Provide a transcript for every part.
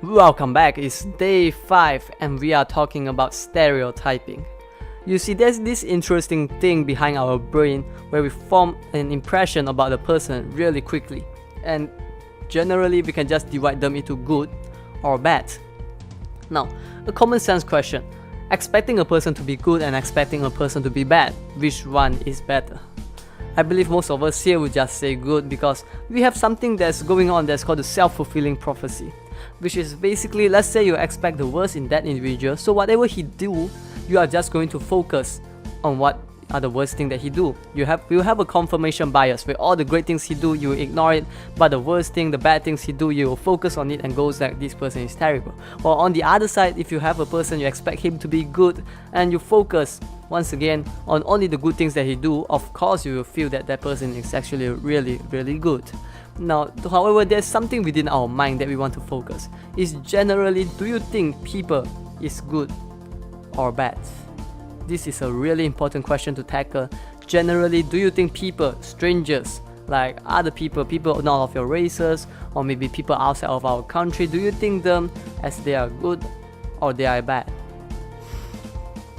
Welcome back, it's day 5 and we are talking about stereotyping. You see, there's this interesting thing behind our brain where we form an impression about a person really quickly, and generally we can just divide them into good or bad. Now, a common sense question: expecting a person to be good and expecting a person to be bad, which one is better? I believe most of us here would just say good because we have something that's going on that's called the self-fulfilling prophecy, which is basically, let's say you expect the worst in that individual, so whatever he do, you are just going to focus on what are the worst thing that he do. You have a confirmation bias where all the great things he do, you ignore it, but the worst thing, the bad things he do, you will focus on it and goes like this person is terrible. Or on the other side, if you have a person you expect him to be good and you focus once again on only the good things that he do, of course you will feel that that person is actually really good. Now, however, there's something within our mind that we want to focus. Is generally, do you think people is good or bad? This is a really important question to tackle. Generally, do you think people, strangers, like other people not of your races, or maybe people outside of our country, do you think them as they are good or they are bad?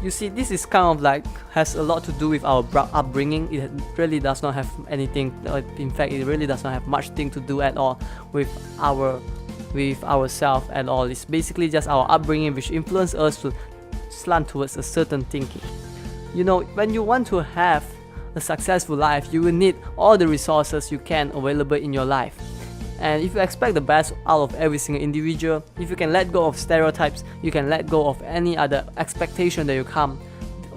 You see, this is kind of like has a lot to do with our upbringing. It really does not have anything, in fact it really does not have much thing to do at all with ourselves at all. It's basically just our upbringing which influence us to slant towards a certain thinking. You know, when you want to have a successful life, you will need all the resources you can available in your life. And if you expect the best out of every single individual, if you can let go of stereotypes, you can let go of any other expectation that you come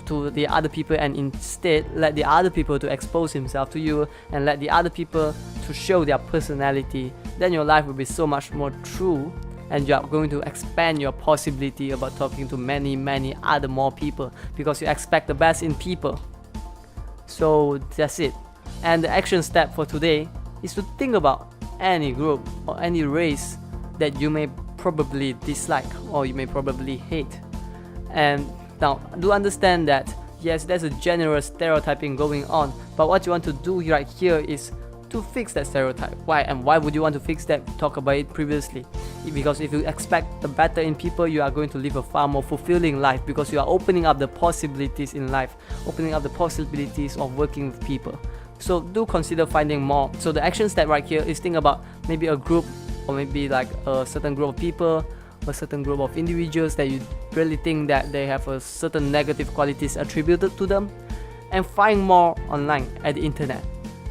to the other people, and instead let the other people to expose himself to you and let the other people to show their personality, then your life will be so much more true, and you are going to expand your possibility about talking to many other more people because you expect the best in people. So that's it. And the action step for today is to think about any group or any race that you may probably dislike or you may probably hate. And now, do understand that yes, there's a general stereotyping going on, but what you want to do right here is to fix that stereotype. Why? And why would you want to fix that? Talk about it previously. Because if you expect the better in people, you are going to live a far more fulfilling life because you are opening up the possibilities in life, opening up the possibilities of working with people. So do consider finding more. So the action step right here is think about maybe a group or maybe like a certain group of people, a certain group of individuals that you really think that they have a certain negative qualities attributed to them, and find more online at the internet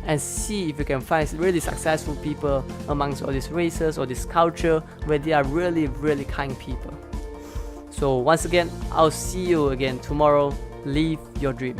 and see if you can find really successful people amongst all these races or this culture where they are really kind people. So once again, I'll see you again tomorrow. Live your dream.